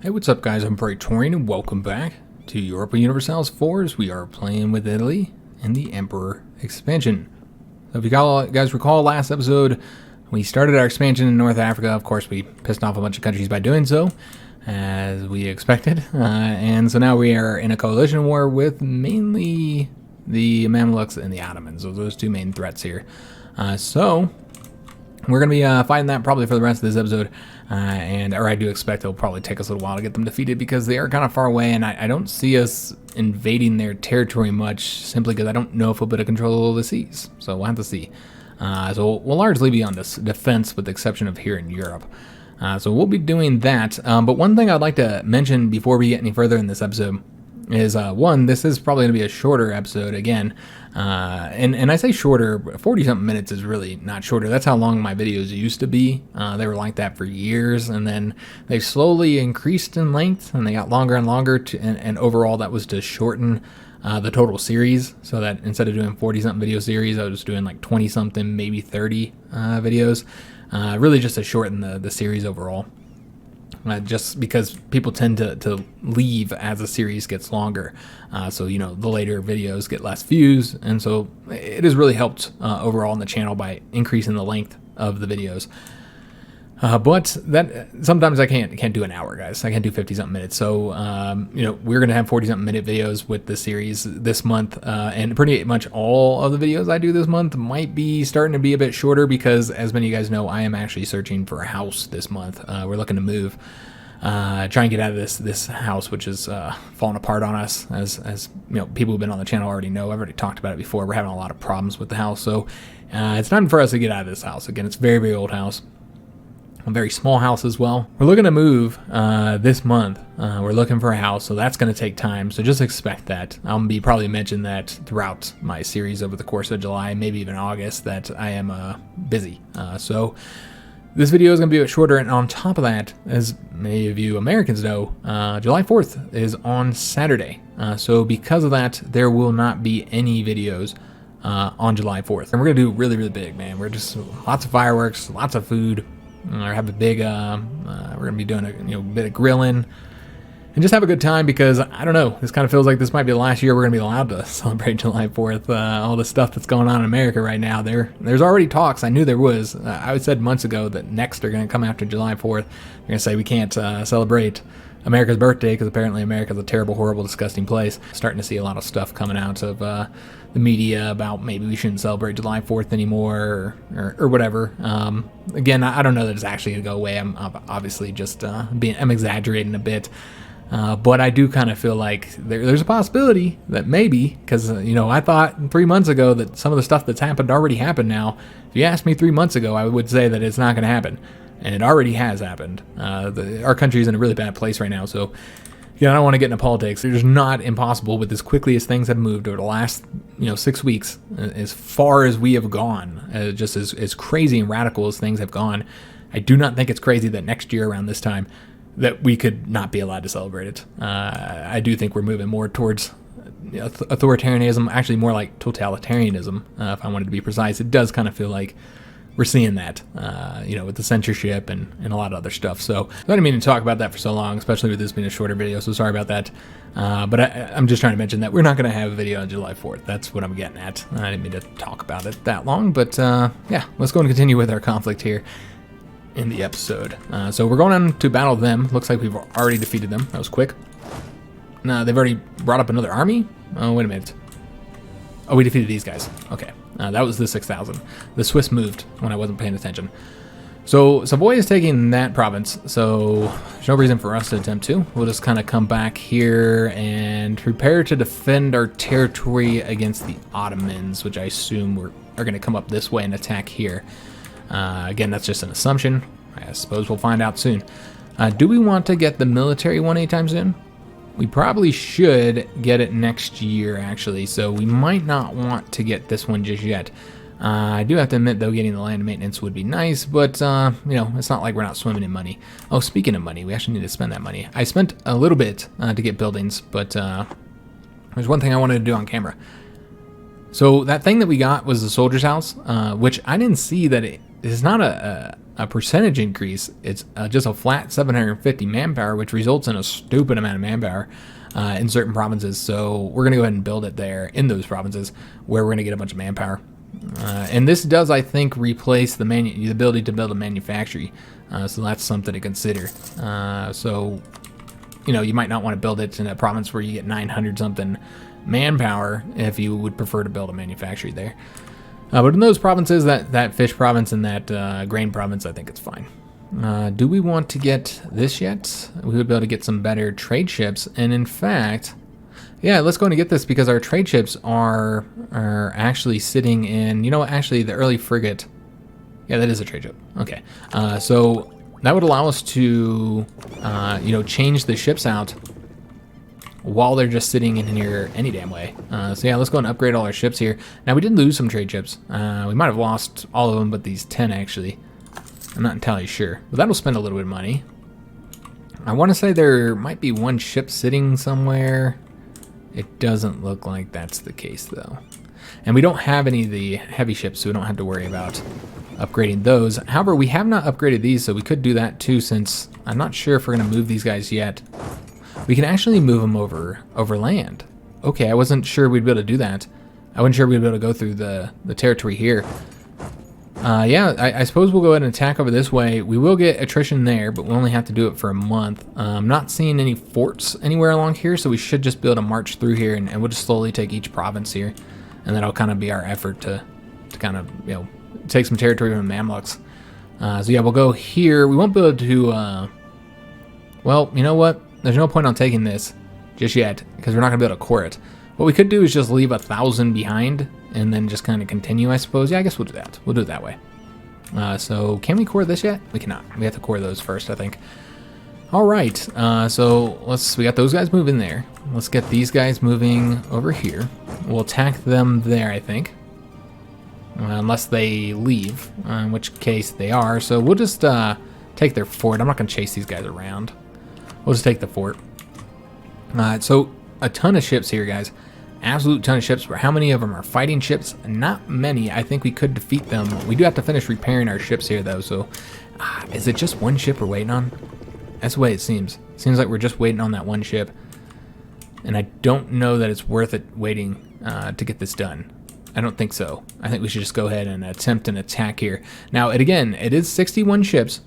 Hey, what's up guys, I'm Praetorian and welcome back to Europa Universalis IV as we are playing with Italy in the Emperor expansion. So if you guys recall last episode, we started our expansion in North Africa. Of course, we pissed off a bunch of countries by doing so, as we expected. And so now we are in a coalition war with mainly the Mamluks and the Ottomans. So those two main threats here. So we're going to be fighting that probably for the rest of this episode. Or I do expect it'll probably take us a little while to get them defeated because they are kind of far away, and I don't see us invading their territory much simply because I don't know if we'll be able to control the seas. So we'll have to see. So we'll largely be on this defense with the exception of here in Europe. So we'll be doing that. But one thing I'd like to mention before we get any further in this episode is, one, this is probably going to be a shorter episode again. And I say shorter, 40-something minutes is really not shorter. That's how long my videos used to be. They were like that for years, and then they slowly increased in length, and they got longer and longer, and overall that was to shorten the total series, so that instead of doing 40-something video series, I was doing like 20-something, maybe 30 videos, really just to shorten the series overall. Just because people tend to leave as the series gets longer. So, you know, the later videos get less views. And so it has really helped overall on the channel by increasing the length of the videos. But that sometimes I can't do an hour, guys. I can't do 50-something minutes. So, you know, we're going to have 40-something minute videos with the series this month. And pretty much all of the videos I do this month might be starting to be a bit shorter because, as many of you guys know, I am actually searching for a house this month. We're looking to move. Try and get out of this house, which is falling apart on us. As you know, people who've been on the channel already know. I've already talked about it before. We're having a lot of problems with the house. So it's time for us to get out of this house. Again, it's a very, very old house. A very small house as well. We're looking to move this month. We're looking for a house, so that's going to take time. So just expect that. I'll be probably mention that throughout my series over the course of July, maybe even August, that I am busy. So this video is going to be a bit shorter, and on top of that, as many of you Americans know, July 4th is on Saturday. So because of that, there will not be any videos on July 4th. And we're going to do really, really big, man. We're just lots of fireworks, lots of food. Or have a big, we're going to be doing a bit of grilling and just have a good time because, I don't know, this kind of feels like this might be the last year we're going to be allowed to celebrate July 4th. All the stuff that's going on in America right now, there's already talks. I knew there was. I said months ago that next are going to come after July 4th. They're going to say we can't celebrate America's birthday because apparently America's a terrible, horrible, disgusting place. Starting to see a lot of stuff coming out of the media about maybe we shouldn't celebrate July 4th anymore or whatever. Again, I don't know that it's actually going to go away. I'm obviously just I'm exaggerating a bit. But I do kind of feel like there's a possibility that maybe, because, you know, I thought 3 months ago that some of the stuff that's happened already happened now. If you asked me 3 months ago, I would say that it's not going to happen. And it already has happened. Our country is in a really bad place right now, so yeah, I don't want to get into politics. It's not impossible, but as quickly as things have moved over the last 6 weeks, as far as we have gone, just as crazy and radical as things have gone, I do not think it's crazy that next year around this time that we could not be allowed to celebrate it. I do think we're moving more towards authoritarianism, actually more like totalitarianism, if I wanted to be precise. It does kind of feel like we're seeing that, with the censorship and a lot of other stuff. So I didn't mean to talk about that for so long, especially with this being a shorter video, so sorry about that. But I'm just trying to mention that we're not going to have a video on July 4th. That's what I'm getting at. I didn't mean to talk about it that long, but yeah, let's go and continue with our conflict here in the episode. So we're going on to battle them. Looks like we've already defeated them. That was quick. No, they've already brought up another army? Oh, wait a minute. Oh, we defeated these guys. Okay. That was the 6,000. The Swiss moved when I wasn't paying attention. So Savoy is taking that province, so there's no reason for us to attempt to. We'll just kind of come back here and prepare to defend our territory against the Ottomans, which I assume are going to come up this way and attack here. Again, that's just an assumption. I suppose we'll find out soon. Do we want to get the military one anytime soon? We probably should get it next year, actually, so we might not want to get this one just yet. I do have to admit, though, getting the land maintenance would be nice, but, it's not like we're not swimming in money. Oh, speaking of money, we actually need to spend that money. I spent a little bit to get buildings, but there's one thing I wanted to do on camera. So that thing that we got was the soldier's house, which I didn't see that it is not a percentage increase. It's just a flat 750 manpower, which results in a stupid amount of manpower in certain provinces. So we're going to go ahead and build it there in those provinces where we're going to get a bunch of manpower. And this does, I think, replace the ability to build a manufactory. So that's something to consider. So, you know, you might not want to build it in a province where you get 900 something manpower if you would prefer to build a manufactory there. But in those provinces, that fish province and that grain province, I think it's fine. Do we want to get this yet? We would be able to get some better trade ships. And in fact, yeah, let's go and get this because our trade ships are actually sitting in, you know, actually the early frigate. Yeah, that is a trade ship. Okay. So that would allow us to, you know, change the ships out while they're just sitting in here any damn way. So yeah, let's go and upgrade all our ships here. Now, we did lose some trade ships. We might have lost all of them but these 10, actually. I'm not entirely sure. But that'll spend a little bit of money. I want to say there might be one ship sitting somewhere. It doesn't look like that's the case, though. And we don't have any of the heavy ships, so we don't have to worry about upgrading those. However, we have not upgraded these, so we could do that, too, since I'm not sure if we're going to move these guys yet. We can actually move them over land. Okay, I wasn't sure we'd be able to do that. I wasn't sure we'd be able to go through the territory here. Yeah, I suppose we'll go ahead and attack over this way. We will get attrition there, but we'll only have to do it for a month. I'm not seeing any forts anywhere along here, so we should just be able to march through here, and we'll just slowly take each province here. And that'll kind of be our effort to kind of, you know, take some territory from the Mamluks. So yeah, we'll go here. We won't be able to, well, you know what? There's no point on taking this just yet, because we're not going to be able to core it. What we could do is just leave 1,000 behind, and then just kind of continue, I suppose. Yeah, I guess we'll do that. We'll do it that way. So, can we core this yet? We cannot. We have to core those first, I think. All right. So, we got those guys moving there. Let's get these guys moving over here. We'll attack them there, I think. Unless they leave, in which case they are. So, we'll just take their fort. I'm not going to chase these guys around. We'll just take the fort. So, a ton of ships here, guys. Absolute ton of ships. But how many of them are fighting ships? Not many. I think we could defeat them. We do have to finish repairing our ships here, though. So, is it just one ship we're waiting on? That's the way it seems. Seems like we're just waiting on that one ship. And I don't know that it's worth it waiting to get this done. I don't think so. I think we should just go ahead and attempt an attack here. Now, again, it is 61 ships.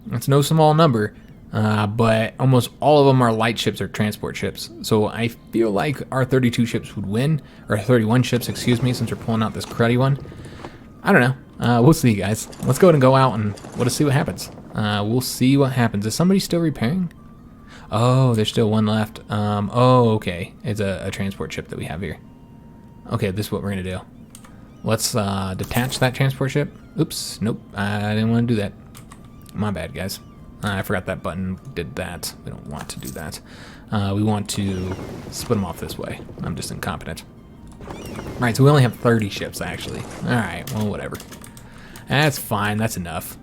That's no small number. But almost all of them are light ships or transport ships. So I feel like our 32 ships would win, or 31 ships, excuse me, since we're pulling out this cruddy one. I don't know. We'll see, guys. Let's go ahead and go out and we'll just see what happens. We'll see what happens. Is somebody still repairing? Oh, there's still one left. Oh, okay. It's a transport ship that we have here. Okay, this is what we're going to do. Let's detach that transport ship. Oops, nope. I didn't want to do that. My bad, guys. I forgot that button did that. We don't want to do that. We want to split them off this way. I'm just incompetent. Alright, so we only have 30 ships, actually. Alright, well, whatever. That's fine. That's enough.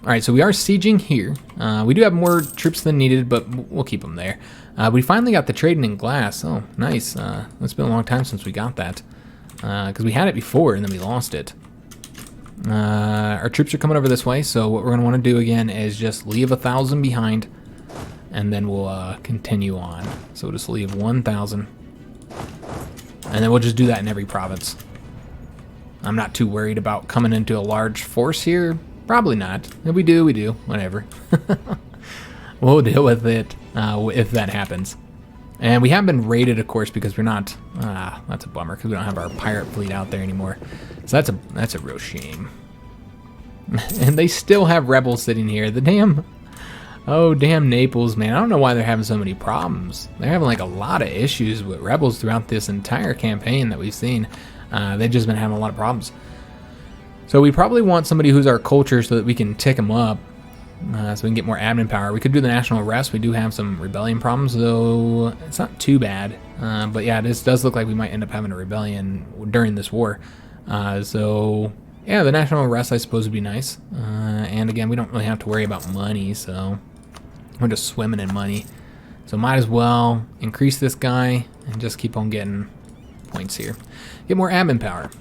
Alright, so we are sieging here. We do have more troops than needed, but we'll keep them there. We finally got the trading in glass. Oh, nice. It's been a long time since we got that. Because we had it before, and then we lost it. Our troops are coming over this way, so what we're going to want to do again is just leave 1,000 behind, and then we'll continue on. So we'll just leave 1,000, and then we'll just do that in every province. I'm not too worried about coming into a large force here. Probably not. If we do, we do. Whatever. We'll deal with it if that happens. And we have been raided, of course, because we're not... that's a bummer, because we don't have our pirate fleet out there anymore. So that's a real shame. And they still have rebels sitting here. The damn... Oh, damn Naples, man. I don't know why they're having so many problems. They're having, like, a lot of issues with rebels throughout this entire campaign that we've seen. They've just been having a lot of problems. So we probably want somebody who's our culture so that we can tick them up. So we can get more admin power. We could do the national arrest. We do have some rebellion problems, though it's not too bad. But yeah, this does look like we might end up having a rebellion during this war. So yeah, the national arrest I suppose would be nice. And again, we don't really have to worry about money, so we're just swimming in money. So might as well increase this guy and just keep on getting points here. Get more admin power.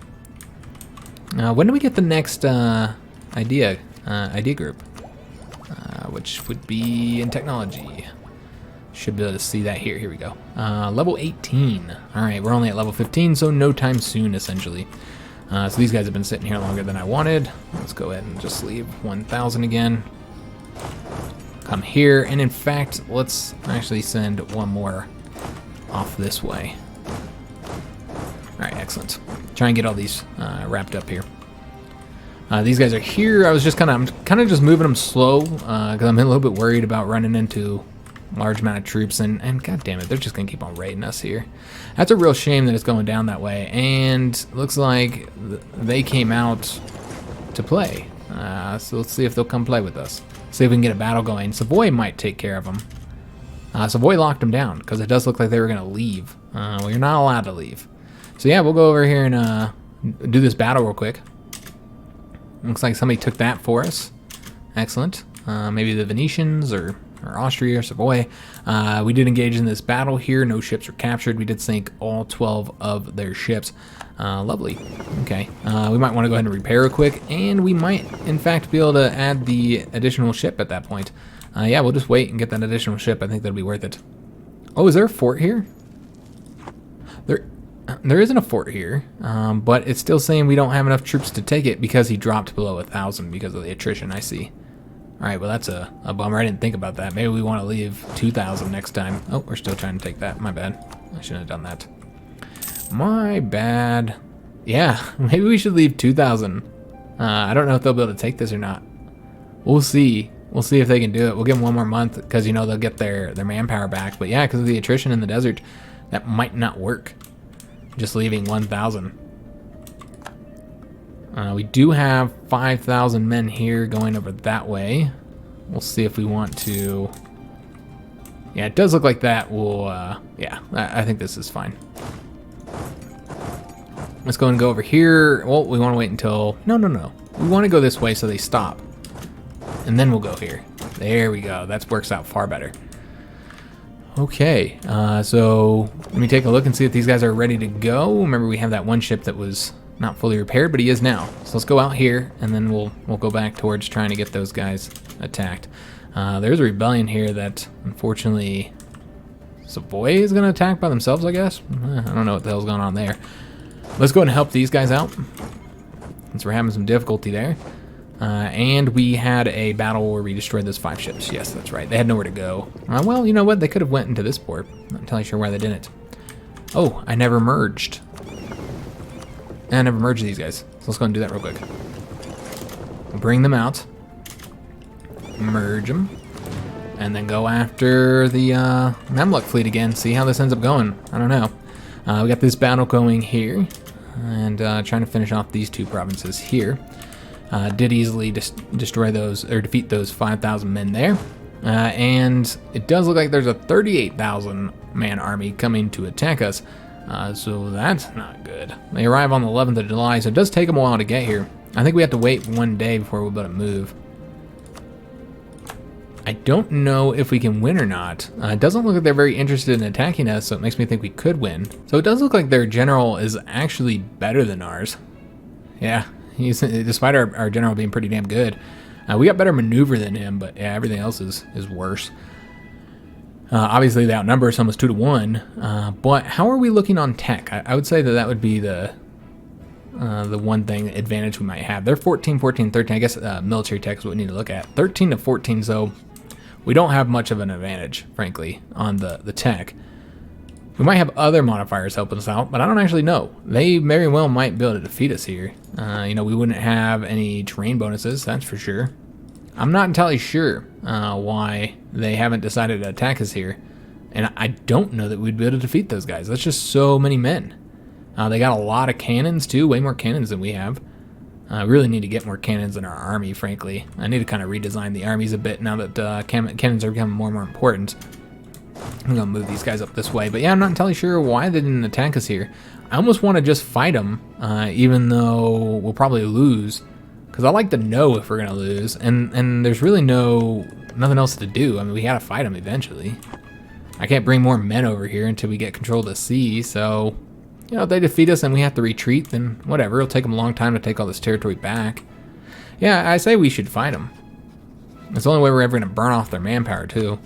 When do we get the next idea? idea group, which would be in technology. Should be able to see that here. Here we go. Level 18. All right, we're only at level 15, so no time soon, essentially. So these guys have been sitting here longer than I wanted. Let's go ahead and just leave 1,000 again. Come here, and in fact, let's actually send one more off this way. All right, excellent. Try and get all these wrapped up here. These guys are here. I'm kind of just moving them slow because I'm a little bit worried about running into large amount of troops, and god damn it, they're just gonna keep on raiding us here. That's a real shame that it's going down that way, and looks like they came out to play. So let's see if they'll come play with us. See if we can get a battle going. Savoy might take care of them. Savoy locked them down because it does look like they were gonna leave. Well, you're not allowed to leave. So yeah, we'll go over here and do this battle real quick. Looks like somebody took that for us. Excellent. Maybe the Venetians or Austria or Savoy. We did engage in this battle here. No ships were captured. We did sink all 12 of their ships. Lovely. Okay. We might want to go ahead and repair real quick, and we might, in fact, be able to add the additional ship at that point. Yeah, we'll just wait and get that additional ship. I think that'll be worth it. Oh, is there a fort here? There isn't a fort here, but it's still saying we don't have enough troops to take it because he dropped below 1,000 because of the attrition, I see. All right, well, that's a bummer. I didn't think about that. Maybe we want to leave 2,000 next time. Oh, we're still trying to take that. My bad. I shouldn't have done that. My bad. Yeah, maybe we should leave 2,000. I don't know if they'll be able to take this or not. We'll see. We'll see if they can do it. We'll give them one more month because, you know, they'll get their manpower back. But, yeah, because of the attrition in the desert, that might not work. Just leaving 1,000. We do have 5,000 men here going over that way. We'll see if we want to... Yeah, it does look like that will... yeah, I think this is fine. Let's go and go over here. Well, we want to wait until... No. We want to go this way so they stop. And then we'll go here. There we go. That works out far better. Okay, so let me take a look and see if these guys are ready to go. Remember, we have that one ship that was not fully repaired, but he is now. So let's go out here, and then we'll go back towards trying to get those guys attacked. There's a rebellion here that, unfortunately, Savoy is going to attack by themselves, I guess. I don't know what the hell's going on there. Let's go ahead and help these guys out, since we're having some difficulty there. And we had a battle where we destroyed those 5 ships. Yes, that's right. They had nowhere to go. Well, you know what? They could have went into this port. I'm not entirely sure why they didn't. Oh, I never merged. I never merged these guys. So let's go and do that real quick. Bring them out. Merge them. And then go after the Mamluk fleet again. See how this ends up going. I don't know. We got this battle going here. And trying to finish off these 2 provinces here. Did easily destroy those, or defeat those 5,000 men there. And it does look like there's a 38,000 man army coming to attack us. So that's not good. They arrive on the 11th of July, so it does take them a while to get here. I think we have to wait 1 day before we're able to move. I don't know if we can win or not. It doesn't look like they're very interested in attacking us, so it makes me think we could win. So it does look like their general is actually better than ours. Yeah. Despite our general being pretty damn good. We got better maneuver than him, but yeah, everything else is worse. Obviously, they outnumber us almost 2 to 1. But how are we looking on tech? I would say that would be the one thing advantage we might have. They're 14, 14, 13. I guess military tech is what we need to look at. 13 to 14, so we don't have much of an advantage, frankly, on the tech. We might have other modifiers helping us out, but I don't actually know. They very well might be able to defeat us here. You know, we wouldn't have any terrain bonuses, that's for sure. I'm not entirely sure why they haven't decided to attack us here. And I don't know that we'd be able to defeat those guys. That's just so many men. They got a lot of cannons, too. Way more cannons than we have. I really need to get more cannons in our army, frankly. I need to kind of redesign the armies a bit now that cannons are becoming more and more important. I'm gonna move these guys up this way, but yeah, I'm not entirely sure why they didn't attack us here. I almost want to just fight them, even though we'll probably lose, because I like to know if we're gonna lose, and there's really nothing else to do. I mean, we gotta fight them eventually. I can't bring more men over here until we get control of the sea, so you know, if they defeat us and we have to retreat, then whatever. It'll take them a long time to take all this territory back. Yeah, I say we should fight them. It's the only way we're ever going to burn off their manpower, too.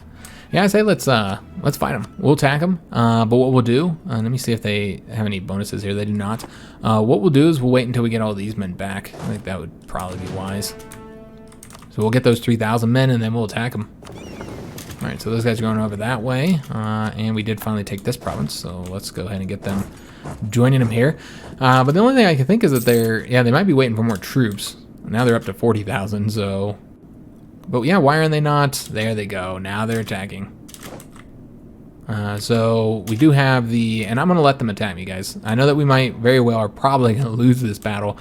Yeah, I say let's fight them. We'll attack them, but what we'll do, let me see if they have any bonuses here. They do not. What we'll do is we'll wait until we get all these men back. I think that would probably be wise. So we'll get those 3,000 men, and then we'll attack them. All right, so those guys are going over that way, and we did finally take this province, so let's go ahead and get them joining them here. But the only thing I can think is that they might be waiting for more troops. Now they're up to 40,000, so... But yeah, why are they not? There they go. Now they're attacking. So we do have and I'm going to let them attack me, guys. I know that we might very well are probably going to lose this battle.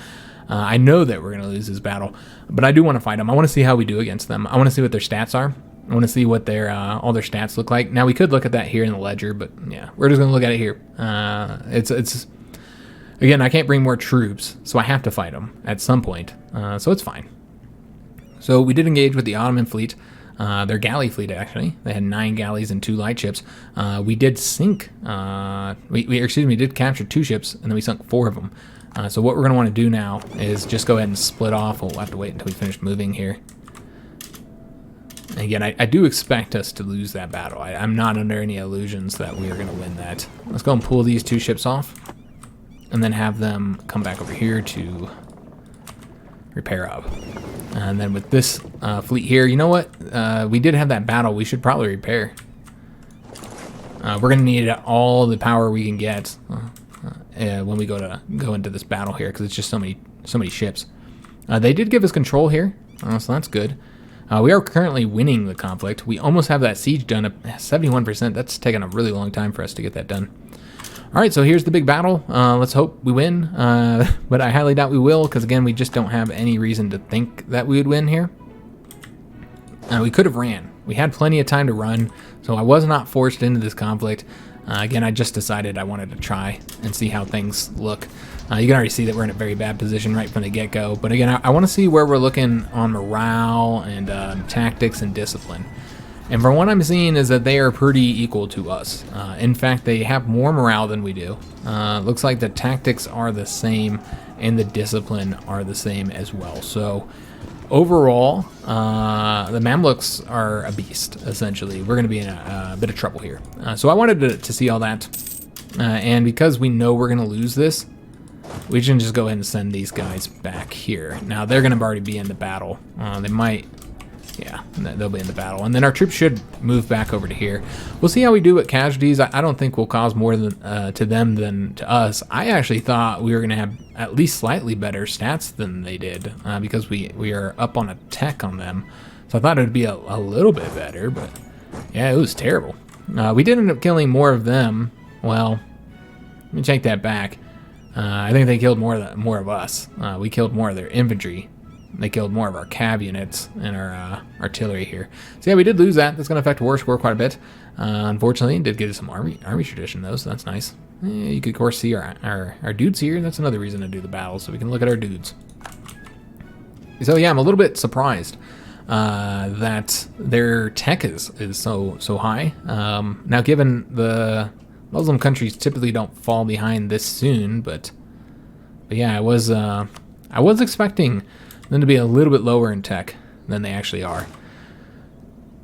I know that we're going to lose this battle, but I do want to fight them. I want to see how we do against them. I want to see what their stats are. I want to see what all their stats look like. Now we could look at that here in the ledger, but yeah, we're just going to look at it here. It's again, I can't bring more troops, so I have to fight them at some point. So it's fine. So we did engage with the Ottoman fleet, their galley fleet actually. They had 9 galleys and 2 light ships. We did sink, we did capture 2 ships, and then we sunk 4 of them. So what we're going to want to do now is just go ahead and split off. We'll have to wait until we finish moving here. Again, I do expect us to lose that battle. I'm not under any illusions that we are going to win that. Let's go and pull these 2 ships off, and then have them come back over here to repair up. And then with this fleet here, you know what? We did have that battle. We should probably repair. We're going to need all the power we can get when we go into this battle here, because it's just so many ships. They did give us control here, so that's good. We are currently winning the conflict. We almost have that siege done at 71%. That's taken a really long time for us to get that done. All right, so here's the big battle. Let's hope we win, but I highly doubt we will, because again, we just don't have any reason to think that we would win here. We could have ran. We had plenty of time to run, so I was not forced into this conflict. Again, I just decided I wanted to try and see how things look. You can already see that we're in a very bad position right from the get-go, but again, I want to see where we're looking on morale and tactics and discipline. And from what I'm seeing is that they are pretty equal to us. In fact, they have more morale than we do. Looks like the tactics are the same and the discipline are the same as well. So overall, the Mamluks are a beast, essentially. We're going to be in a bit of trouble here. So I wanted to see all that. And because we know we're going to lose this, we can just go ahead and send these guys back here. Now, they're going to already be in the battle. They might... Yeah, they'll be in the battle. And then our troops should move back over to here. We'll see how we do with casualties. I don't think we'll cause more to them than to us. I actually thought we were going to have at least slightly better stats than they did, because we are up on a tech on them. So I thought it would be a little bit better, but yeah, it was terrible. We did end up killing more of them. Well, let me take that back. I think they killed more of us. We killed more of their infantry. They killed more of our cav units and our artillery here. So yeah, we did lose that. That's going to affect war score quite a bit. Unfortunately, it did get us some army tradition though, so that's nice. You could of course see our dudes here. That's another reason to do the battle, so we can look at our dudes. So yeah, I'm a little bit surprised that their tech is so high. Now, given the Muslim countries typically don't fall behind this soon, but yeah, I was expecting them to be a little bit lower in tech than they actually are.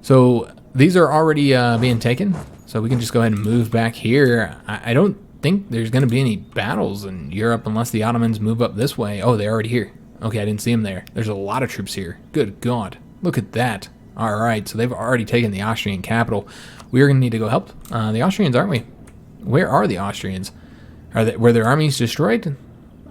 So these are already being taken, so we can just go ahead and move back here. I don't think there's going to be any battles in Europe unless the Ottomans move up this way. Oh, they're already here. Okay, I didn't see them there. There's a lot of troops here. Good God. Look at that. All right, so they've already taken the Austrian capital. We are going to need to go help the Austrians, aren't we? Where are the Austrians? Were their armies destroyed?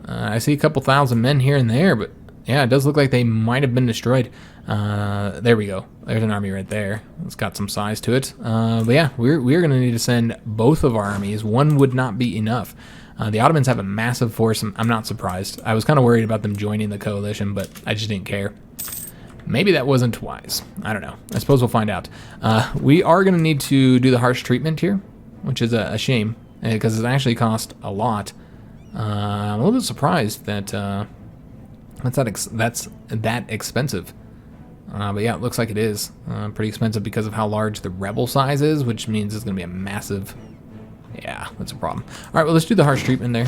I see a couple thousand men here and there, but yeah, it does look like they might have been destroyed. There we go. There's an army right there. It's got some size to it. But yeah, we're going to need to send both of our armies. One would not be enough. The Ottomans have a massive force. I'm not surprised. I was kind of worried about them joining the coalition, but I just didn't care. Maybe that wasn't wise. I don't know. I suppose we'll find out. We are going to need to do the harsh treatment here, which is a shame, because it actually cost a lot. I'm a little bit surprised that that's that expensive. But yeah, it looks like it is pretty expensive because of how large the rebel size is, which means it's going to be a massive... Yeah, that's a problem. All right, well, let's do the harsh treatment there.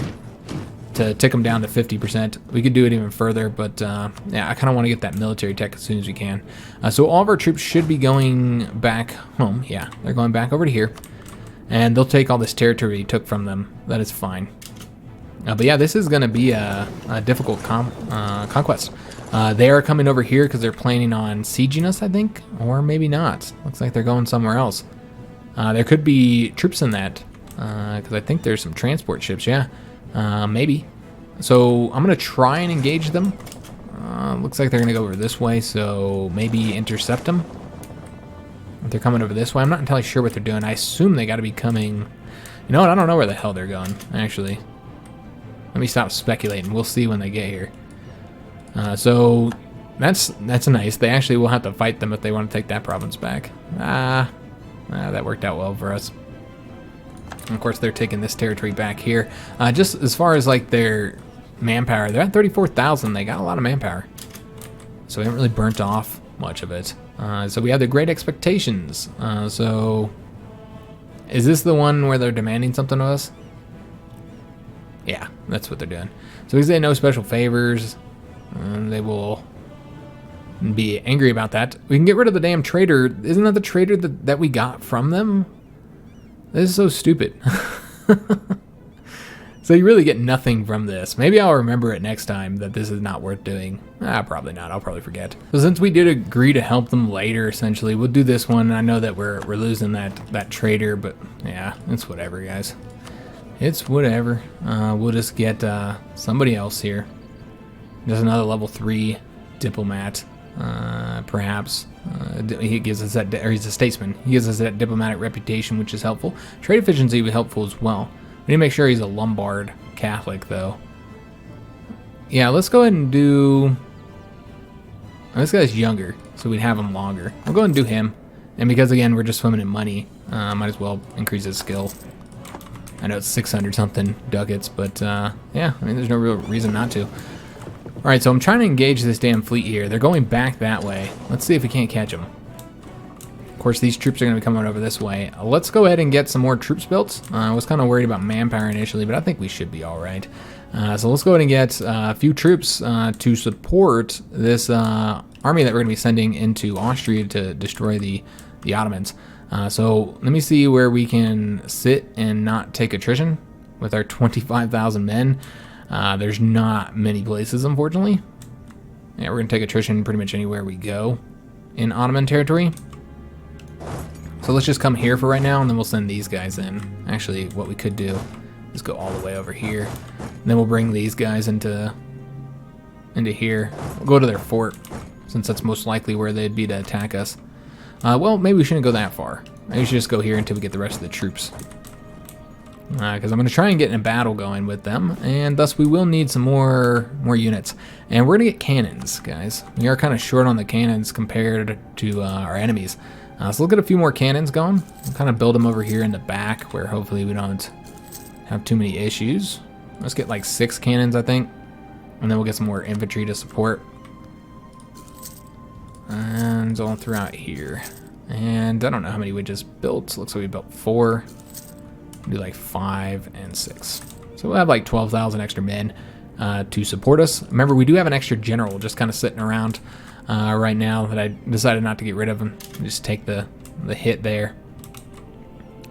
to tick them down to 50%. We could do it even further, but yeah, I kind of want to get that military tech as soon as we can. So all of our troops should be going back home. Yeah, they're going back over to here. And they'll take all this territory we took from them. That is fine. But yeah, this is going to be a difficult conquest. They are coming over here because they're planning on sieging us, I think. Or maybe not. Looks like they're going somewhere else. There could be troops in that. Because I think there's some transport ships, yeah. Maybe. So I'm going to try and engage them. Looks like they're going to go over this way, so maybe intercept them. If they're coming over this way, I'm not entirely sure what they're doing. I assume they got to be coming... You know what? I don't know where the hell they're going, actually. Let me stop speculating. We'll see when they get here. So that's nice. They actually will have to fight them if they want to take that province back. That worked out well for us. And of course, they're taking this territory back here. Just as far as like their manpower, they're at 34,000. They got a lot of manpower, so we haven't really burnt off much of it. So we have the Great Expectations. So is this the one where they're demanding something of us? Yeah, that's what they're doing. So we say no special favors. They will be angry about that. We can get rid of the damn trader. Isn't that the trader that we got from them? This is so stupid. So you really get nothing from this. Maybe I'll remember it next time that this is not worth doing. Probably not. I'll probably forget. So since we did agree to help them later, essentially, we'll do this one. I know that we're losing that trader, but yeah, it's whatever, guys. It's whatever. We'll just get somebody else here. There's another level 3 diplomat, perhaps. He gives us that, or he's a statesman. He gives us that diplomatic reputation, which is helpful. Trade efficiency would be helpful as well. We need to make sure he's a Lombard Catholic, though. Yeah, let's go ahead and do... This guy's younger, so we'd have him longer. We'll go ahead and do him. And because, again, we're just swimming in money, might as well increase his skill. I know it's 600 something ducats, but yeah, I mean, there's no real reason not to. All right, so I'm trying to engage this damn fleet here. They're going back that way. Let's see if we can't catch them. Of course, these troops are going to be coming over this way. Let's go ahead and get some more troops built. I was kind of worried about manpower initially, but I think we should be all right. So let's go ahead and get a few troops to support this army that we're going to be sending into Austria to destroy the Ottomans. So let me see where we can sit and not take attrition with our 25,000 men. There's not many places, unfortunately. Yeah, we're going to take attrition pretty much anywhere we go in Ottoman territory. So let's just come here for right now, and then we'll send these guys in. Actually, what we could do is go all the way over here. And then we'll bring these guys into here. We'll go to their fort, since that's most likely where they'd be to attack us. Well, maybe we shouldn't go that far. Maybe we should just go here until we get the rest of the troops. Because I'm going to try and get in a battle going with them, and thus we will need some more units. And we're going to get cannons, guys. We are kind of short on the cannons compared to our enemies. So let's get a few more cannons going. We'll kind of build them over here in the back, where hopefully we don't have too many issues. Let's get like 6 cannons, I think. And then we'll get some more infantry to support. And all throughout here. And I don't know how many we just built. Looks like we built 4. Do like 5 and 6. So we'll have like 12,000 extra men to support us. Remember, we do have an extra general just kind of sitting around right now that I decided not to get rid of him. Just take the hit there.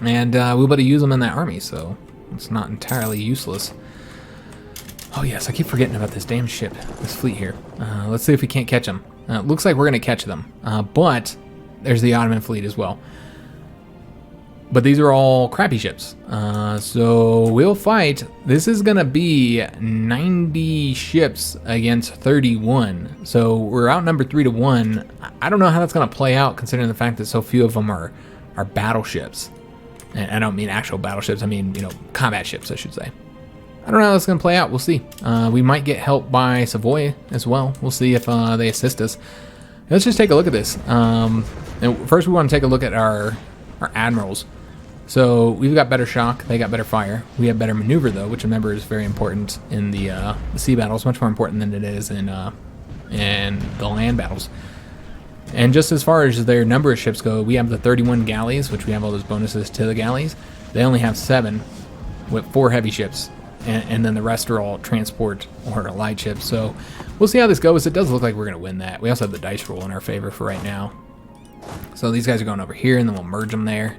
And we'll be able to use them in that army, so it's not entirely useless. Oh yes, I keep forgetting about this damn ship, this fleet here. Let's see if we can't catch them. It looks like we're going to catch them, but there's the Ottoman fleet as well. But these are all crappy ships, so we'll fight. This is going to be 90 ships against 31, so we're outnumbered 3-1. I don't know how that's going to play out, considering the fact that so few of them are battleships. And I don't mean actual battleships, I mean, you know, combat ships, I should say. I don't know how that's going to play out. We'll see. We might get help by Savoy as well. We'll see if they assist us. Let's just take a look at this. And first, we want to take a look at our admirals. So we've got better shock. They got better fire. We have better maneuver, though, which remember is very important in the sea battles. Much more important than it is in the land battles. And just as far as their number of ships go, we have the 31 galleys, which we have all those bonuses to the galleys. They only have 7 with 4 heavy ships. and then the rest are all transport or light ships. So we'll see how this goes. It does look like we're going to win that. We also have the dice roll in our favor for right now. So these guys are going over here, and then we'll merge them there.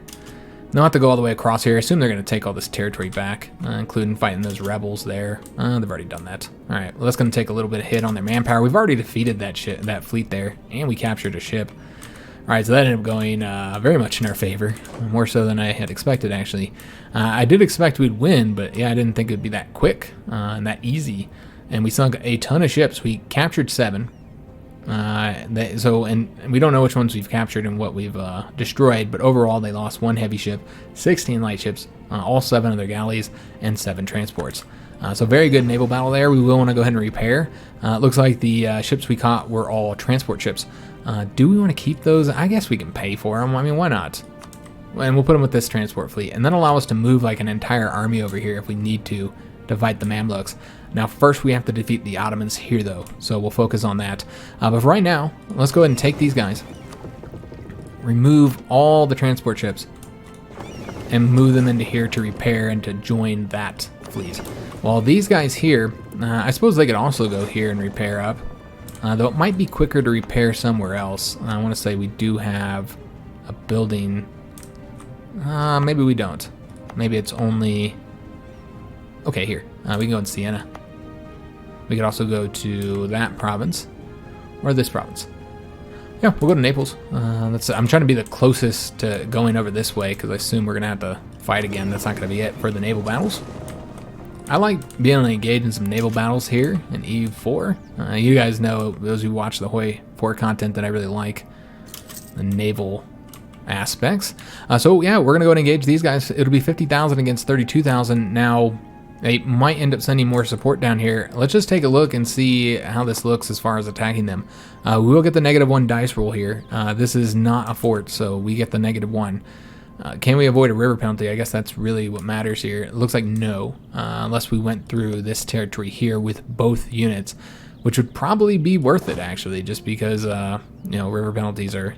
They'll have to go all the way across here. I assume they're going to take all this territory back, including fighting those rebels there. They've already done that. All right, well, that's going to take a little bit of hit on their manpower. We've already defeated that fleet there, and we captured a ship. All right, so that ended up going very much in our favor, more so than I had expected, actually. I did expect we'd win, but yeah, I didn't think it would be that quick and that easy. And we sunk a ton of ships. We captured 7. And we don't know which ones we've captured and what we've destroyed, but overall they lost 1 heavy ship, 16 light ships, all 7 of their galleys, and 7 transports. So very good naval battle there. We will want to go ahead and repair. It looks like the ships we caught were all transport ships. Do we want to keep those? I guess we can pay for them. I mean, why not? And we'll put them with this transport fleet, and then allow us to move like an entire army over here if we need to fight the Mamluks. Now, first we have to defeat the Ottomans here, though, so we'll focus on that. But for right now, let's go ahead and take these guys, remove all the transport ships, and move them into here to repair and to join that fleet. While these guys here, I suppose they could also go here and repair up, though it might be quicker to repair somewhere else. I want to say we do have a building. Maybe we don't. Maybe it's only... Okay, here. We can go in Siena. We could also go to that province, or this province. Yeah, we'll go to Naples. I'm trying to be the closest to going over this way, because I assume we're going to have to fight again. That's not going to be it for the naval battles. I like being able to engage in some naval battles here in EU4. You guys know, those who watch the HoI4 content, that I really like the naval aspects. So yeah, we're going to go and engage these guys. It'll be 50,000 against 32,000. Now, they might end up sending more support down here. Let's just take a look and see how this looks as far as attacking them. We will get the -1 dice roll here. This is not a fort, so we get the -1. Can we avoid a river penalty? I guess that's really what matters here. It looks like no, unless we went through this territory here with both units, which would probably be worth it, actually, just because, river penalties are,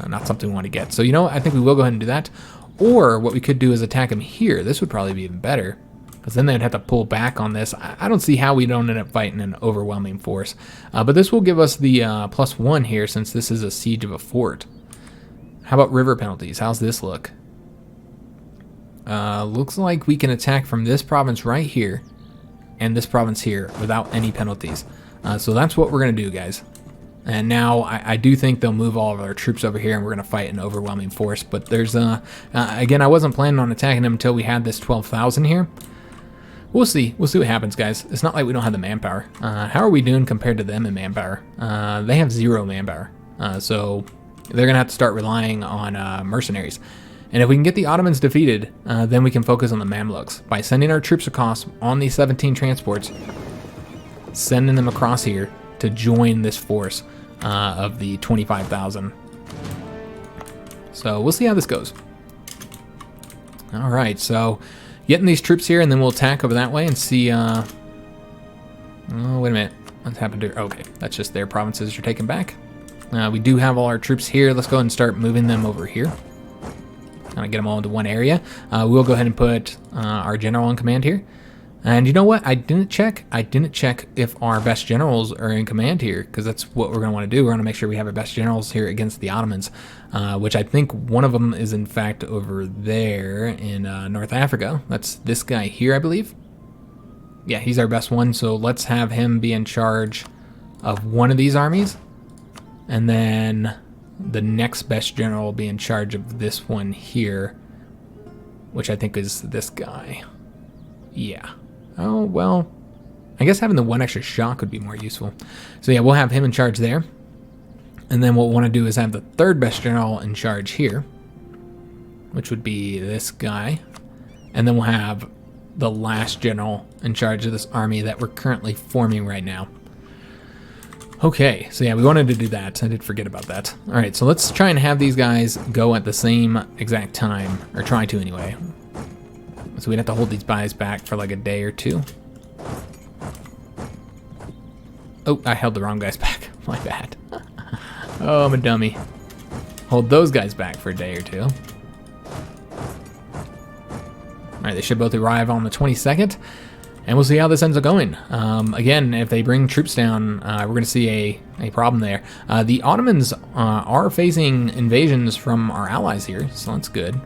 not something we want to get. So, I think we will go ahead and do that. Or what we could do is attack them here. This would probably be even better, because then they'd have to pull back on this. I don't see how we don't end up fighting an overwhelming force. But this will give us the +1 here, since this is a siege of a fort. How about river penalties? How's this look? Looks like we can attack from this province right here and this province here without any penalties. So that's what we're going to do, guys. And now I do think they'll move all of our troops over here, and we're going to fight an overwhelming force. But there's, again, I wasn't planning on attacking them until we had this 12,000 here. We'll see. We'll see what happens, guys. It's not like we don't have the manpower. How are we doing compared to them in manpower? They have 0 manpower. So they're going to have to start relying on mercenaries. And if we can get the Ottomans defeated, then we can focus on the Mamluks. By sending our troops across on these 17 transports, sending them across here to join this force of the 25,000. So we'll see how this goes. All right, so getting these troops here, and then we'll attack over that way and see... Oh, wait a minute. What's happened to... Okay, that's just their provinces you're taking back. We do have all our troops here. Let's go ahead and start moving them over here. Kind of get them all into one area. We'll go ahead and put our general in command here. And you know what? I didn't check if our best generals are in command here, because that's what we're going to want to do. We're going to make sure we have our best generals here against the Ottomans, which I think one of them is in fact over there in North Africa. That's this guy here, I believe. Yeah, he's our best one. So let's have him be in charge of one of these armies. And then the next best general will be in charge of this one here, which I think is this guy. Yeah. Oh, well, I guess having the 1 extra shock would be more useful. So yeah, we'll have him in charge there. And then what we'll want to do is have the 3rd best general in charge here, which would be this guy. And then we'll have the last general in charge of this army that we're currently forming right now. Okay, so yeah, we wanted to do that. I did forget about that. All right, so let's try and have these guys go at the same exact time, or try to anyway. So we'd have to hold these guys back for like a day or 2. Oh, I held the wrong guys back. My bad. Oh, I'm a dummy. Hold those guys back for a day or 2. All right, they should both arrive on the 22nd. and we'll see how this ends up going. Again, if they bring troops down, we're going to see a problem there. The Ottomans are facing invasions from our allies here, so that's good.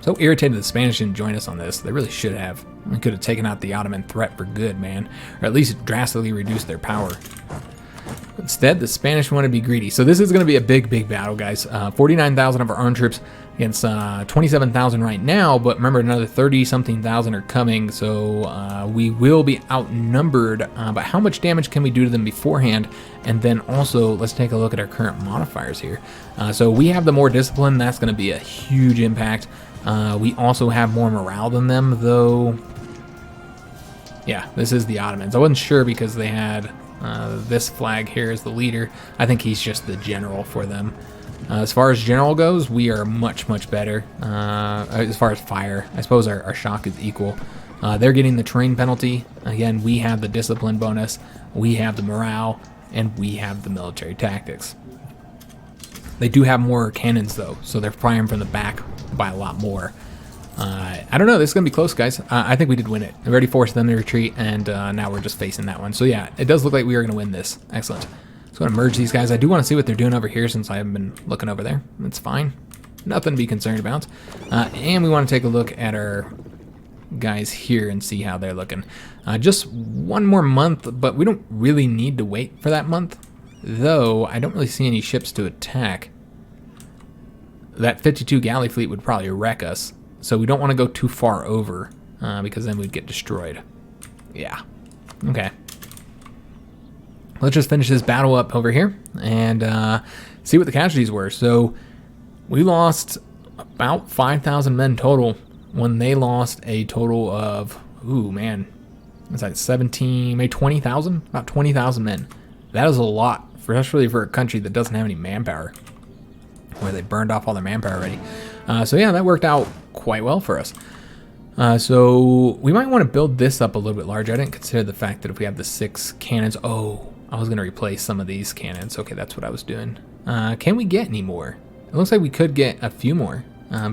So irritated the Spanish didn't join us on this. They really should have. We could have taken out the Ottoman threat for good, man. Or at least drastically reduced their power. Instead, the Spanish want to be greedy. So this is going to be a big, big battle, guys. 49,000 of our own troops against 27,000 right now. But remember, another 30-something thousand are coming. So we will be outnumbered. But how much damage can we do to them beforehand? And then also, let's take a look at our current modifiers here. So we have the more discipline. That's going to be a huge impact. We also have more morale than them, though. Yeah, this is the Ottomans. I wasn't sure because they had this flag here as the leader. I think he's just the general for them. As far as general goes, we are much, much better. As far as fire, I suppose our shock is equal. They're getting the terrain penalty. Again, we have the discipline bonus, we have the morale, and we have the military tactics. They do have more cannons, though, so they're firing from the back by a lot more. I don't know, this is going to be close, guys. I think we did win it. We already forced them to retreat, and now we're just facing that one. So yeah, it does look like we are going to win this. Excellent. So I'm going to merge these guys. I do want to see what they're doing over here since I haven't been looking over there. That's fine. Nothing to be concerned about. And we want to take a look at our guys here and see how they're looking. Just one more month, but we don't really need to wait for that month. Though, I don't really see any ships to attack. That 52 galley fleet would probably wreck us. So we don't want to go too far over, because then we'd get destroyed. Yeah. Okay. Let's just finish this battle up over here and see what the casualties were. So we lost about 5,000 men total when they lost a total of, ooh, man. It's like 17, maybe 20,000? About 20,000 men. That is a lot, especially for a country that doesn't have any manpower, where they burned off all their manpower already. So yeah, that worked out quite well for us. So we might want to build this up a little bit larger. I didn't consider the fact that if we have the 6 cannons, oh, I was going to replace some of these cannons. Okay, that's what I was doing. Can we get any more? It looks like we could get a few more.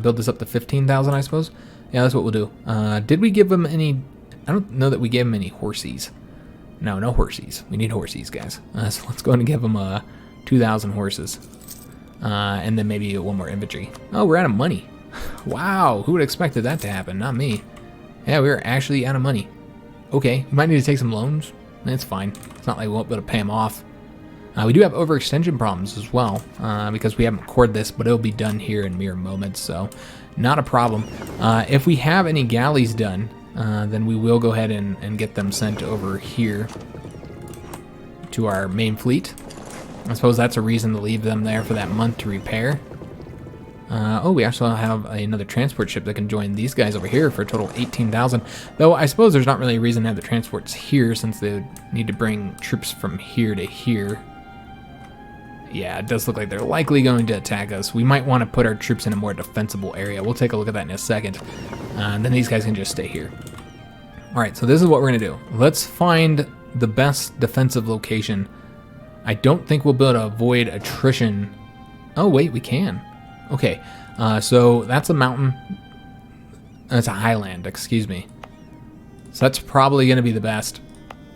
Build this up to 15,000, I suppose. Yeah, that's what we'll do. Did we give them any? I don't know that we gave them any horsies. No, no horsies. We need horsies, guys. So let's go ahead and give them 2,000 horses. And then maybe one more infantry. Oh, we're out of money. Wow, who would have expected that to happen? Not me. Yeah, we're actually out of money. Okay, we might need to take some loans. That's fine. It's not like we won't be able to pay them off. We do have overextension problems as well, because we haven't recorded this, but it'll be done here in mere moments, so not a problem. If we have any galleys done, then we will go ahead and get them sent over here to our main fleet. I suppose that's a reason to leave them there for that month to repair. Oh, we actually have another transport ship that can join these guys over here for a total of 18,000. Though I suppose there's not really a reason to have the transports here since they would need to bring troops from here to here. Yeah, it does look like they're likely going to attack us. We might want to put our troops in a more defensible area. We'll take a look at that in a second. And then these guys can just stay here. All right, so this is what we're going to do. Let's find the best defensive location. I don't think we'll be able to avoid attrition. Oh, wait, we can. Okay, so that's a mountain. That's a highland, excuse me. So that's probably going to be the best.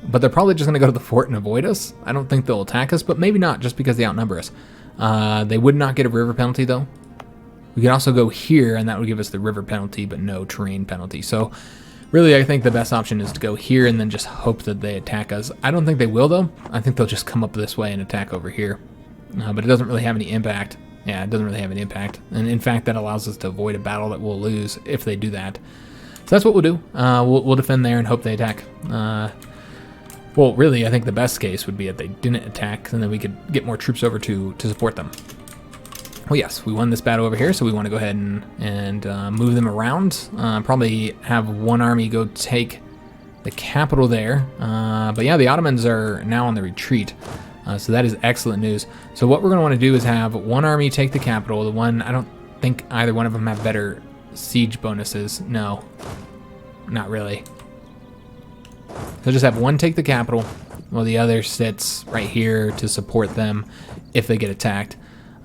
But they're probably just going to go to the fort and avoid us. I don't think they'll attack us, but maybe not just because they outnumber us. They would not get a river penalty, though. We could also go here, and that would give us the river penalty, but no terrain penalty. So really, I think the best option is to go here and then just hope that they attack us. I don't think they will, though. I think they'll just come up this way and attack over here. But it doesn't really have any impact. Yeah, it doesn't really have an impact. And in fact, that allows us to avoid a battle that we'll lose if they do that. So that's what we'll do. We'll defend there and hope they attack. Well, really, I think the best case would be if they didn't attack, and then we could get more troops over to support them. Well, yes, we won this battle over here, so we want to go ahead and move them around. Probably have one army go take the capital there. But yeah, the Ottomans are now on the retreat. So that is excellent news. So what we're going to want to do is have one army take the capital. The one, I don't think either one of them have better siege bonuses. No, not really. So just have one take the capital, while the other sits right here to support them if they get attacked.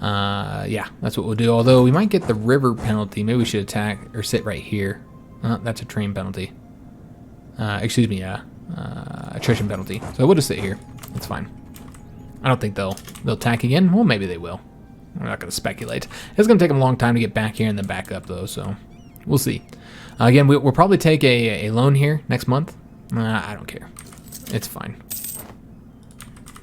Yeah, that's what we'll do. Although we might get the river penalty. Maybe we should attack or sit right here. That's a train penalty. attrition penalty. So we'll just sit here. It's fine. I don't think they'll attack again. Well, maybe they will. We're not going to speculate. It's going to take them a long time to get back here and then back up, though, so we'll see. Again, we'll probably take a loan here next month. I don't care. It's fine.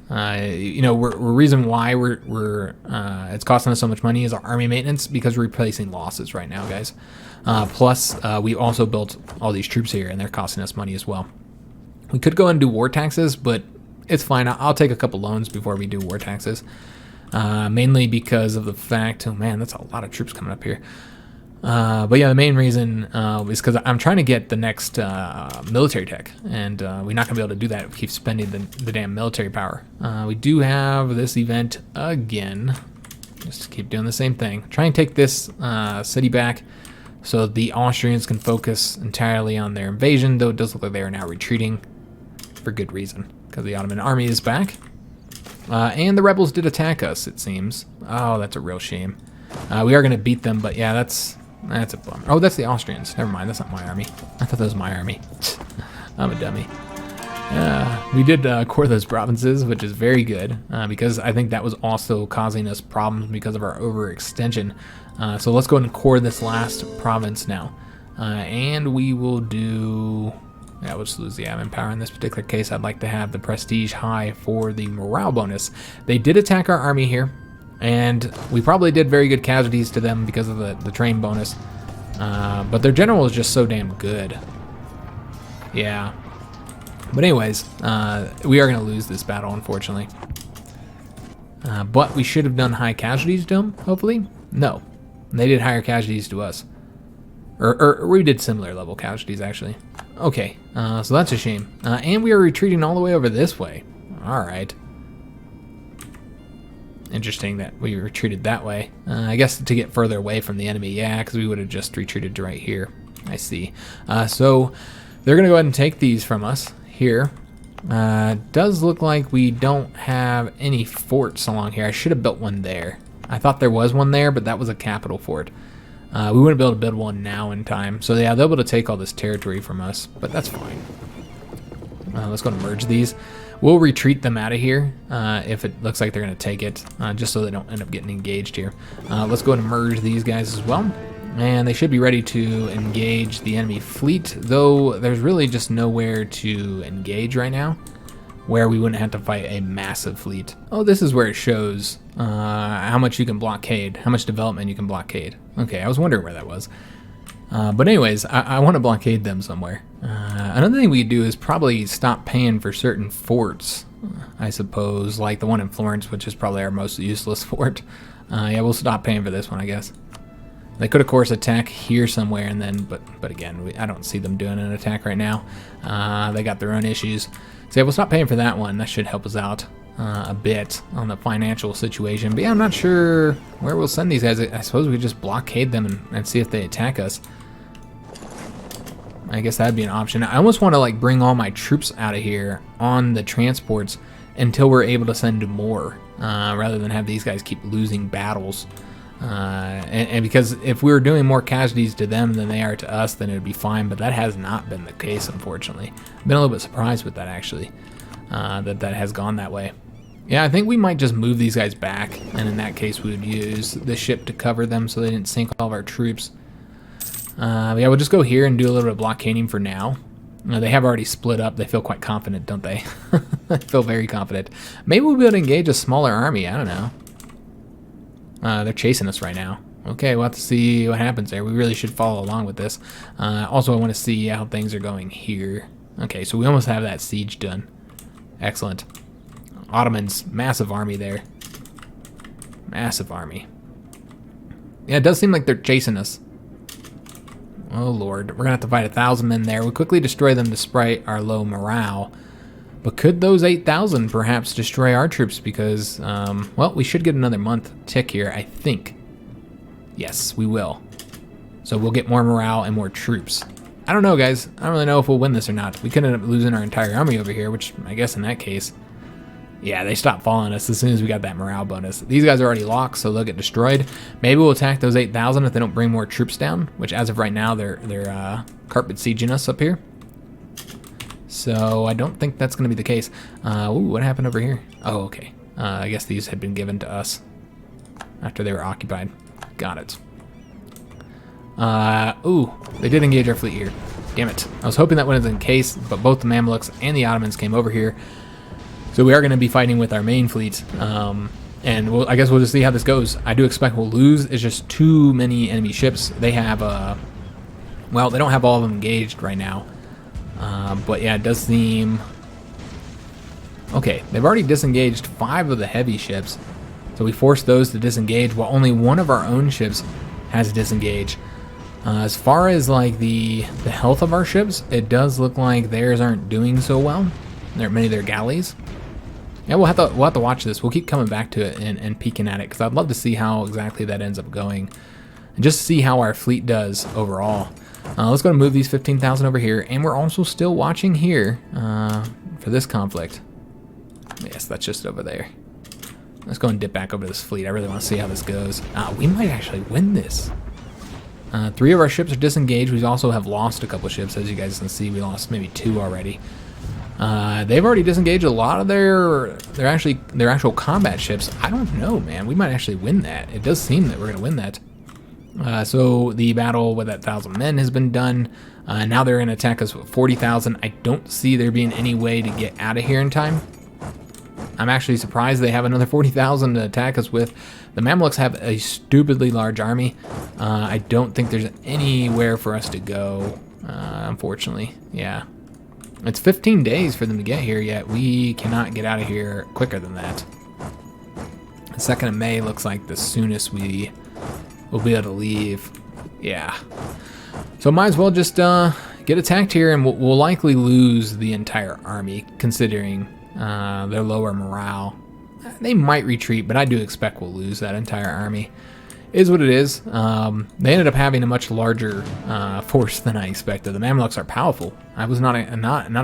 You know, reason why it's costing us so much money is our army maintenance, because we're replacing losses right now, guys. Plus, we also built all these troops here, and they're costing us money as well. We could go and do war taxes, but it's fine. I'll take a couple loans before we do war taxes. Mainly because of the fact, oh man, that's a lot of troops coming up here. But yeah, the main reason is because I'm trying to get the next military tech, and we're not going to be able to do that if we keep spending the damn military power. We do have this event again. Just keep doing the same thing. Try and take this city back so the Austrians can focus entirely on their invasion, though it does look like they are now retreating for good reason, because the Ottoman army is back. And the rebels did attack us, it seems. Oh, that's a real shame. We are going to beat them, but yeah, that's a bummer. Oh, that's the Austrians. Never mind, that's not my army. I thought that was my army. I'm a dummy. We did core those provinces, which is very good, because I think that was also causing us problems because of our overextension. So let's go ahead and core this last province now. And we will do... Yeah, we'll just lose the admin power in this particular case. I'd like to have the prestige high for the morale bonus. They did attack our army here, and we probably did very good casualties to them because of the train bonus. But their general is just so damn good. Yeah. But anyways, we are going to lose this battle, unfortunately. But we should have done high casualties to them, hopefully. No. They did higher casualties to us. Or we did similar level casualties, actually. Okay, so that's a shame. And we are retreating all the way over this way. Alright. Interesting that we retreated that way. I guess to get further away from the enemy, yeah, because we would have just retreated to right here. I see. So they're going to go ahead and take these from us here. Does look like we don't have any forts along here. I should have built one there. I thought there was one there, but that was a capital fort. We wouldn't be able to build one now in time. So yeah, they'll be able to take all this territory from us, but that's fine. Let's go and merge these. We'll retreat them out of here if it looks like they're going to take it, just so they don't end up getting engaged here. Let's go ahead and merge these guys as well. And they should be ready to engage the enemy fleet, though there's really just nowhere to engage right now where we wouldn't have to fight a massive fleet. Oh, this is where it shows how much you can blockade, how much development you can blockade. Okay, I was wondering where that was. But anyways, I want to blockade them somewhere. Another thing we could do is probably stop paying for certain forts, I suppose, like the one in Florence, which is probably our most useless fort. Yeah, we'll stop paying for this one, I guess. They could, of course, attack here somewhere, and then, but again, I don't see them doing an attack right now. They got their own issues. So yeah, we'll stop paying for that one. That should help us out a bit on the financial situation. But yeah, I'm not sure where we'll send these guys. I suppose we could just blockade them and see if they attack us. I guess that'd be an option. I almost want to like bring all my troops out of here on the transports until we're able to send more, rather than have these guys keep losing battles. And because if we were doing more casualties to them than they are to us, then it would be fine, but that has not been the case, unfortunately. I've been a little bit surprised with that, actually, that has gone that way. Yeah, I think we might just move these guys back, and in that case we would use the ship to cover them so they didn't sink all of our troops. Yeah, we'll just go here and do a little bit of blockading for now. They have already split up. They feel quite confident, don't they? They feel very confident. Maybe we'll be able to engage a smaller army, I don't know. They're chasing us right now. Okay, we'll have to see what happens there. We really should follow along with this. Also, I want to see how things are going here. Okay, so we almost have that siege done. Excellent. Ottomans, massive army there. Massive army. Yeah, it does seem like they're chasing us. Oh, Lord. We're going to have to fight 1,000 men there. We quickly destroy them despite our low morale. But could those 8,000 perhaps destroy our troops? Because, well, we should get another month tick here, I think. Yes, we will. So we'll get more morale and more troops. I don't know, guys. I don't really know if we'll win this or not. We could end up losing our entire army over here, which I guess in that case... Yeah, they stopped following us as soon as we got that morale bonus. These guys are already locked, so they'll get destroyed. Maybe we'll attack those 8,000 if they don't bring more troops down, which as of right now, they're carpet sieging us up here. So I don't think that's going to be the case. Ooh, what happened over here? Oh, okay. I guess these had been given to us after they were occupied. Got it. Ooh, they did engage our fleet here. Damn it. I was hoping that wasn't the case, but both the Mamluks and the Ottomans came over here. So we are going to be fighting with our main fleet. And I guess we'll just see how this goes. I do expect we'll lose. It's just too many enemy ships. They have, well, they don't have all of them engaged right now. But yeah, it does seem... Okay, they've already disengaged 5 of the heavy ships. So we forced those to disengage while only one of our own ships has disengaged. As far as like the health of our ships, it does look like theirs aren't doing so well. There are many of their galleys. Yeah, we'll have to watch this. We'll keep coming back to it and peeking at it because I'd love to see how exactly that ends up going, and just see how our fleet does overall. Let's go and move these 15,000 over here, and we're also still watching here for this conflict. Yes, that's just over there. Let's go and dip back over to this fleet. I really want to see how this goes. We might actually win this. 3 of our ships are disengaged. We also have lost a couple ships, as you guys can see. We lost maybe 2 already. They've already disengaged a lot of their actual combat ships. I don't know, man. We might actually win that. It does seem that we're going to win that. So the battle with that 1,000 men has been done. Now they're going to attack us with 40,000. I don't see there being any way to get out of here in time. I'm actually surprised they have another 40,000 to attack us with. The Mamluks have a stupidly large army. I don't think there's anywhere for us to go, unfortunately. Yeah. It's 15 days for them to get here, yet we cannot get out of here quicker than that. The 2nd of May looks like the soonest we will be able to leave. Yeah. So might as well just get attacked here, and we'll likely lose the entire army, considering their lower morale. They might retreat, but I do expect we'll lose that entire army. Is what it is. They ended up having a much larger force than I expected. The Mamluks are powerful. I was not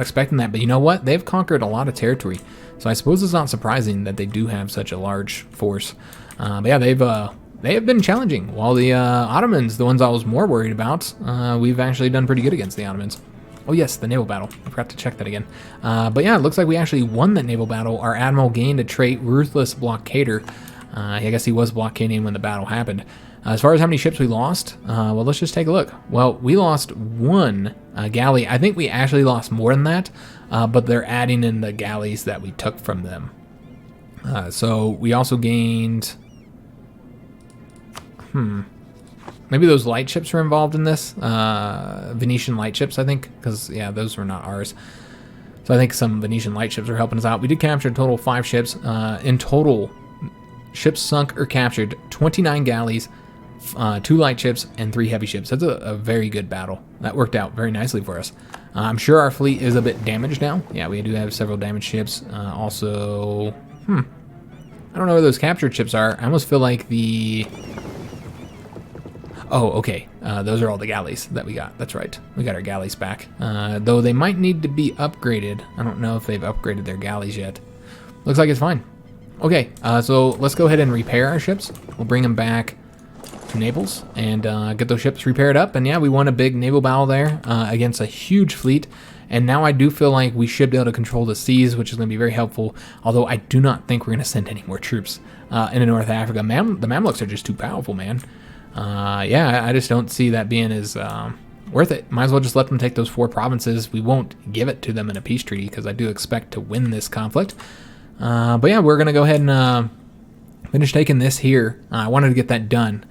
expecting that, but you know what? They've conquered a lot of territory, so I suppose it's not surprising that they do have such a large force. But yeah, they have been challenging. While the Ottomans, the ones I was more worried about, we've actually done pretty good against the Ottomans. Oh yes, the naval battle. I forgot to check that again. But yeah, it looks like we actually won that naval battle. Our admiral gained a trait, Ruthless Blockader. I guess he was blockading when the battle happened. As far as how many ships we lost, well, let's just take a look. Well, we lost 1 galley. I think we actually lost more than that, but they're adding in the galleys that we took from them. So we also gained... Maybe those light ships were involved in this. Venetian light ships, I think, because, yeah, those were not ours. So I think some Venetian light ships are helping us out. We did capture a total of 5 ships. In total, ships sunk or captured 29 galleys, 2 light ships, and 3 heavy ships. That's a very good battle. That worked out very nicely for us. I'm sure our fleet is a bit damaged now. Yeah, we do have several damaged ships. Also, I don't know where those captured ships are. I almost feel like the... Oh, okay. Those are all the galleys that we got. That's right. We got our galleys back. Though they might need to be upgraded. I don't know if they've upgraded their galleys yet. Looks like it's fine. Okay, so let's go ahead and repair our ships. We'll bring them back to Naples and get those ships repaired up. And yeah, we won a big naval battle there against a huge fleet. And now I do feel like we should be able to control the seas, which is going to be very helpful. Although I do not think we're going to send any more troops into North Africa. The Mamluks are just too powerful, man. Yeah, I just don't see that being as worth it. Might as well just let them take those 4 provinces. We won't give it to them in a peace treaty because I do expect to win this conflict. But yeah, we're going to go ahead and finish taking this here. I wanted to get that done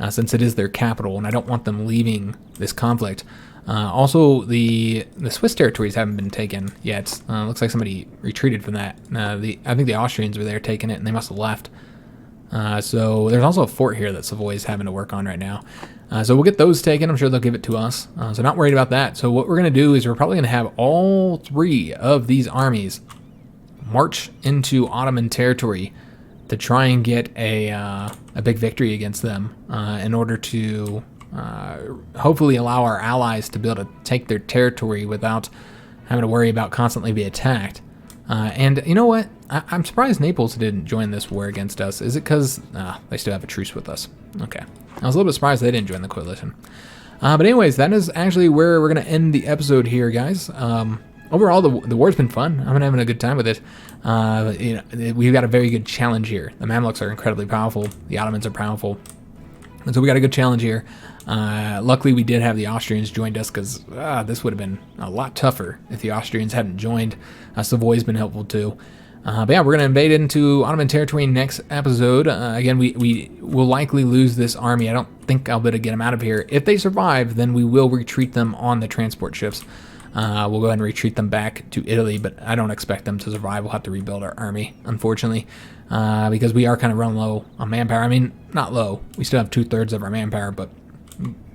since it is their capital, and I don't want them leaving this conflict. Also, the Swiss territories haven't been taken yet. Looks like somebody retreated from that. I think the Austrians were there taking it, and they must have left. So there's also a fort here that Savoy is having to work on right now. So we'll get those taken. I'm sure they'll give it to us. So not worried about that. So what we're going to do is we're probably going to have all 3 of these armies march into Ottoman territory to try and get a big victory against them in order to hopefully allow our allies to be able to take their territory without having to worry about constantly being attacked. And you know what? I'm surprised Naples didn't join this war against us. Is it because they still have a truce with us? Okay. I was a little bit surprised they didn't join the coalition. But anyways, that is actually where we're going to end the episode here, guys. overall, the war's been fun. I'm having a good time with it. We've got a very good challenge here. The Mamluks are incredibly powerful. The Ottomans are powerful. And so we got a good challenge here. Luckily, we did have the Austrians joined us because this would have been a lot tougher if the Austrians hadn't joined. Savoy's been helpful too. But yeah, we're going to invade into Ottoman territory next episode. Again, we will likely lose this army. I don't think I'll be able to get them out of here. If they survive, then we will retreat them on the transport ships. We'll go ahead and retreat them back to Italy, but I don't expect them to survive. We'll have to rebuild our army, unfortunately, because we are kind of running low on manpower. I mean, not low. We still have 2/3 of our manpower, but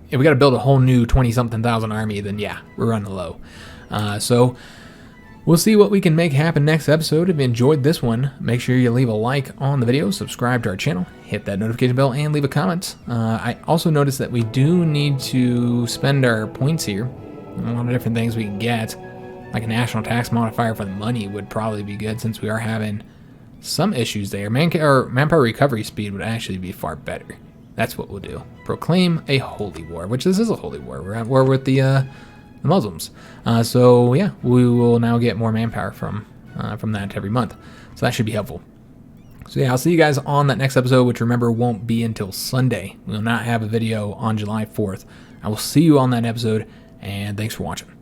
if we got to build a whole new 20-something thousand army, then yeah, we're running low. So we'll see what we can make happen next episode. If you enjoyed this one, make sure you leave a like on the video, subscribe to our channel, hit that notification bell, and leave a comment. I also noticed that we do need to spend our points here. A lot of different things we can get, like a national tax modifier for the money would probably be good since we are having some issues there. Manpower recovery speed would actually be far better. That's what we'll do. Proclaim a holy war, which this is a holy war. We're at war with the Muslims. So yeah, we will now get more manpower from that every month. So that should be helpful. So yeah, I'll see you guys on that next episode, which remember won't be until Sunday. We will not have a video on July 4th. I will see you on that episode. And thanks for watching.